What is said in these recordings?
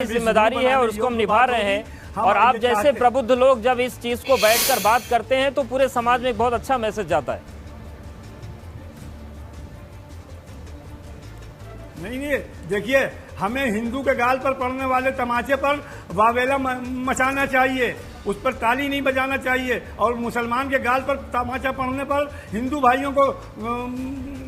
जिम्मेदारी है और उसको हम निभा रहे हैं। और आप जैसे प्रबुद्ध लोग जब इस चीज को बैठकर बात करते हैं तो पूरे समाज में एक बहुत अच्छा मैसेज जाता है। नहीं, देखिए, हमें हिंदू के गाल पर पड़ने वाले तमाचे पर वावेला मचाना चाहिए, उस पर ताली नहीं बजाना चाहिए। और मुसलमान के गाल पर तमाचा पड़ने पर हिंदू भाइयों को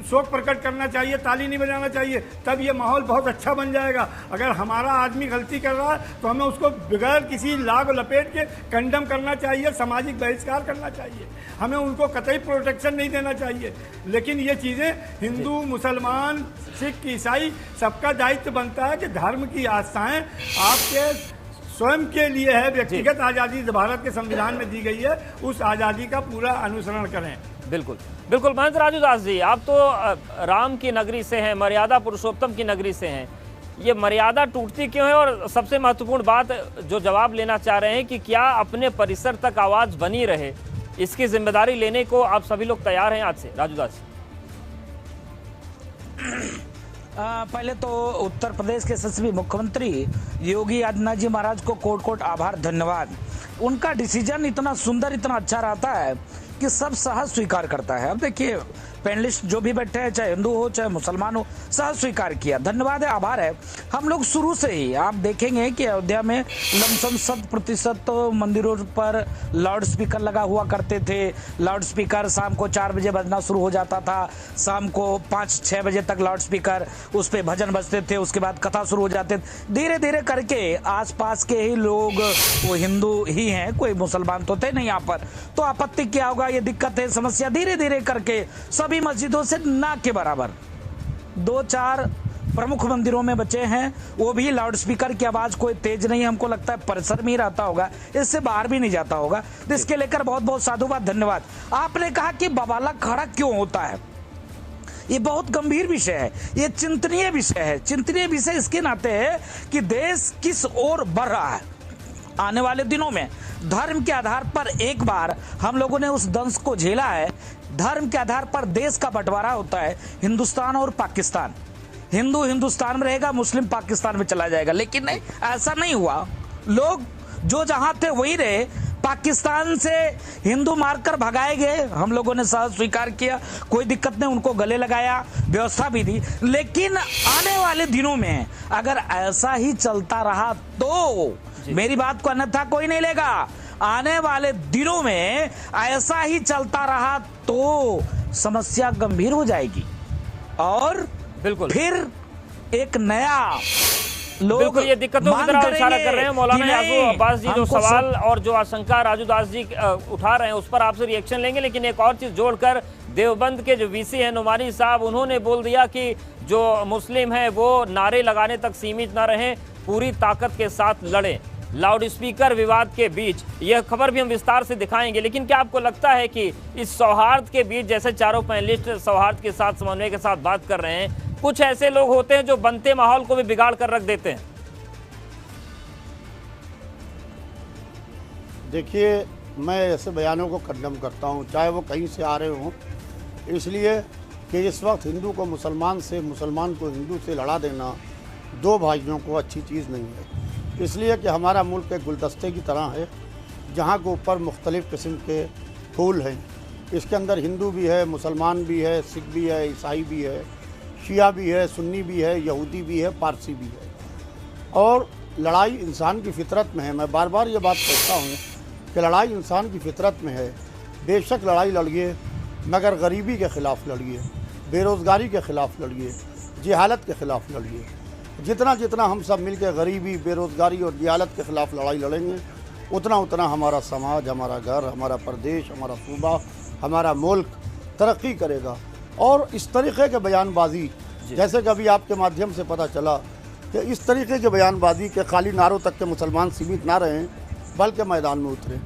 शोक प्रकट करना चाहिए, ताली नहीं बजाना चाहिए। तब ये माहौल बहुत अच्छा बन जाएगा। अगर हमारा आदमी गलती कर रहा है तो हमें उसको बगैर किसी लाग लपेट के कंडम करना चाहिए, सामाजिक बहिष्कार करना चाहिए। हमें उनको कतई प्रोटेक्शन नहीं देना चाहिए। लेकिन ये चीज़ें हिंदू, मुसलमान, सिख, ईसाई सबका दायित्व बनता है कि धर्म की आस्थाएं आपके स्वयं के लिए है। व्यक्तिगत आज़ादी भारत के संविधान में दी गई है, उस आज़ादी का पूरा अनुसरण करें। बिल्कुल बिल्कुल। महंत राजू दास जी, आप तो राम की नगरी से हैं, मर्यादा पुरुषोत्तम की नगरी से हैं। ये मर्यादा टूटती क्यों है? और सबसे महत्वपूर्ण बात जो जवाब लेना चाह रहे हैं कि क्या अपने परिसर तक आवाज बनी रहे, इसकी जिम्मेदारी लेने को आप सभी लोग तैयार हैं आज से? राजू दास। पहले तो उत्तर प्रदेश के यशस्वी मुख्यमंत्री योगी आदित्यनाथ जी महाराज को कोट कोट आभार, धन्यवाद। उनका डिसीजन इतना सुंदर, इतना अच्छा रहता है कि सब सहज स्वीकार करता है। अब देखिए, पैनलिस्ट जो भी बैठे हैं, चाहे हिंदू हो चाहे मुसलमान हो, सहज स्वीकार किया, धन्यवाद है, आभार है। हम लोग शुरू से ही आप देखेंगे कि अयोध्या में लमसम 100% तो मंदिरों पर लाउड स्पीकर लगा हुआ करते थे। लाउड स्पीकर शाम को 4 बजे बजना शुरू हो जाता था, शाम को 5-6 बजे तक लाउड स्पीकर, उस पर भजन बजते थे, उसके बाद कथा शुरू हो जाते थे। धीरे धीरे करके आसपास के ही लोग, वो हिंदू ही हैं, कोई मुसलमान तो थे नहीं यहाँ पर, तो आपत्ति क्या होगा, ये दिक्कत है, समस्या धीरे धीरे करके सभी मस्जिदों से ना के बराबर 2-4 प्रमुख मंदिरों में बचे हैं। वो भी लाउड स्पीकर की आवाज कोई तेज नहीं, हमको लगता है परिसर में ही रहता होगा, इससे बाहर भी नहीं जाता होगा। तो इसके लेकर बहुत बहुत साधुवाद, धन्यवाद। आपने कहा कि बवाला खड़ा क्यों होता है, ये बहुत गंभीर विषय है, ये चिंतनीय विषय है। चिंतनीय विषय इसके नाते है कि देश किस ओर बढ़ रहा है। आने वाले दिनों में धर्म के आधार पर एक बार हम लोगों ने उस दंश को झेला है। धर्म के आधार पर देश का बंटवारा होता है, हिंदुस्तान और पाकिस्तान। हिंदू हिंदुस्तान में रहेगा, मुस्लिम पाकिस्तान में चला जाएगा। लेकिन नहीं, ऐसा नहीं हुआ। लोग जो जहां थे वहीं रहे। पाकिस्तान से हिंदू मारकर भगाए गए, हम लोगों ने सहज स्वीकार किया, कोई दिक्कत नहीं, उनको गले लगाया, व्यवस्था भी दी। लेकिन आने वाले दिनों में अगर ऐसा ही चलता रहा तो मेरी बात को अन्यथा कोई नहीं लेगा। आने वाले दिनों में ऐसा ही चलता रहा तो समस्या गंभीर हो जाएगी और बिल्कुल फिर एक नया लोग ये दिक्कतों की तरफ इशारा कर रहे हैं। मौलाना याकूब अब्बास जी जो सवाल और जो आशंका राजू दास जी उठा रहे हैं उस पर आपसे रिएक्शन लेंगे, लेकिन एक और चीज जोड़कर, देवबंद के जो वीसी हैं नुमानी साहब, उन्होंने बोल दिया कि जो मुस्लिम हैं वो नारे लगाने तक सीमित न रहें, पूरी ताकत के साथ लड़ें। लाउड स्पीकर विवाद के बीच यह खबर भी हम विस्तार से दिखाएंगे। लेकिन क्या आपको लगता है कि इस सौहार्द के बीच, जैसे चारों पैनलिस्ट सौहार्द के साथ, समन्वय के साथ बात कर रहे हैं, कुछ ऐसे लोग होते हैं जो बनते माहौल को भी बिगाड़ कर रख देते हैं? देखिए, मैं ऐसे बयानों को कंडम करता हूं, चाहे वो कहीं से आ रहे हों, इसलिए कि इस वक्त हिंदू को मुसलमान से, मुसलमान को हिंदू से लड़ा देना दो भाइयों को अच्छी चीज़ नहीं है। इसलिए कि हमारा मुल्क एक गुलदस्ते की तरह है, जहाँ के ऊपर मुख्तलिफ़ किस्म के फूल हैं। इसके अंदर हिंदू भी है, मुसलमान भी है, सिख भी है, ईसाई भी है, शिया भी है, सुन्नी भी है, यहूदी भी है, पारसी भी है। और लड़ाई इंसान की फितरत में है। मैं बार बार ये बात कहता हूँ कि लड़ाई इंसान की फितरत में है। बेशक लड़ाई लड़िए, मगर गरीबी के ख़िलाफ़ लड़िए, बेरोज़गारी के ख़िलाफ़ लड़िए, जहालत के ख़िलाफ़ लड़िए। जितना जितना हम सब मिलकर गरीबी, बेरोज़गारी और जहालत के ख़िलाफ़ लड़ाई लड़ेंगे, उतना उतना हमारा समाज, हमारा घर, हमारा प्रदेश, हमारा सूबा, हमारा मुल्क तरक्की करेगा। और इस तरीक़े के बयानबाजी, जैसे कभी आपके माध्यम से पता चला कि इस तरीके के बयानबाजी के खाली नारों तक के मुसलमान सीमित ना रहें बल्कि मैदान में उतरें,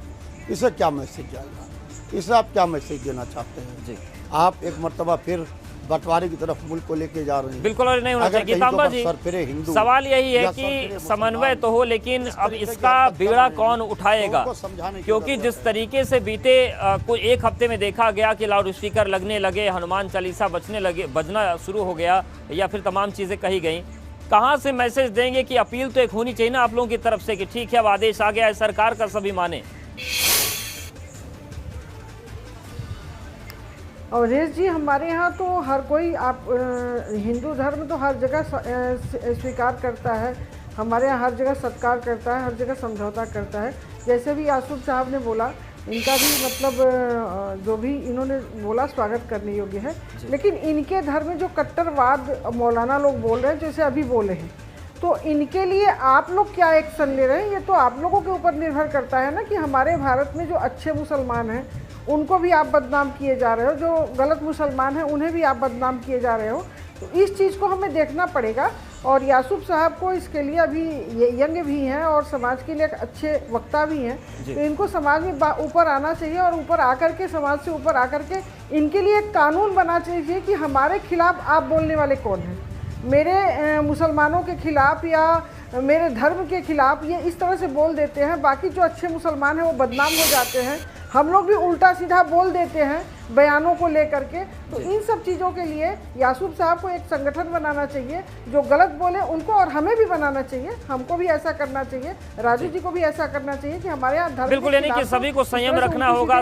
इससे क्या मैसेज जाएगा? इससे आप क्या मैसेज देना चाहते हैं? जी, आप एक मरतबा फिर बंटवारे की तरफ मुल्क को लेके जा रहे हैं। बिल्कुल, और नहीं होना चाहिए। गीतांबा जी, सवाल यही है कि समन्वय तो हो, लेकिन अब इसका बीड़ा कौन उठाएगा? क्योंकि जिस तरीके से बीते कोई एक हफ्ते में देखा गया कि लाउड स्पीकर लगने लगे, हनुमान चालीसा बजना शुरू हो गया, या फिर तमाम चीजें कही गई, कहां से मैसेज देंगे कि अपील तो एक होनी चाहिए ना आप लोगों की तरफ से कि ठीक है अब आदेश आ गया है सरकार का, सभी माने। अवधेश जी, हमारे यहाँ तो हर कोई हिंदू धर्म तो हर जगह स्वीकार करता है, हमारे यहाँ हर जगह सत्कार करता है, हर जगह समझौता करता है। जैसे भी यासूब साहब ने बोला, इनका भी मतलब जो भी इन्होंने बोला स्वागत करने योग्य है। लेकिन इनके धर्म में जो कट्टरवाद मौलाना लोग बोल रहे हैं, जैसे अभी बोले हैं, तो इनके लिए आप लोग क्या एक्शन ले रहे हैं, ये तो आप लोगों के ऊपर निर्भर करता है ना कि हमारे भारत में जो अच्छे मुसलमान हैं उनको भी आप बदनाम किए जा रहे हो, जो गलत मुसलमान हैं उन्हें भी आप बदनाम किए जा रहे हो। तो इस चीज़ को हमें देखना पड़ेगा। और यासूब साहब को इसके लिए अभी ये यंग भी हैं और समाज के लिए एक अच्छे वक्ता भी हैं, तो इनको समाज में ऊपर आना चाहिए और ऊपर आकर के समाज से ऊपर आकर के इनके लिए एक कानून बना चाहिए कि हमारे खिलाफ आप बोलने वाले कौन हैं, मेरे मुसलमानों के खिलाफ या मेरे धर्म के खिलाफ ये इस तरह से बोल देते हैं, बाकी जो अच्छे मुसलमान हैं वो बदनाम हो जाते हैं, हम लोग भी उल्टा सीधा बोल देते हैं बयानों को लेकर के। तो इन सब चीज़ों के लिए यासूब साहब को एक संगठन बनाना चाहिए, जो गलत बोले उनको, और हमें भी बनाना चाहिए, हमको भी ऐसा करना चाहिए, राजू जी को भी ऐसा करना चाहिए कि हमारे यहाँ धर्म बिल्कुल, यानी कि सभी को संयम रखना होगा।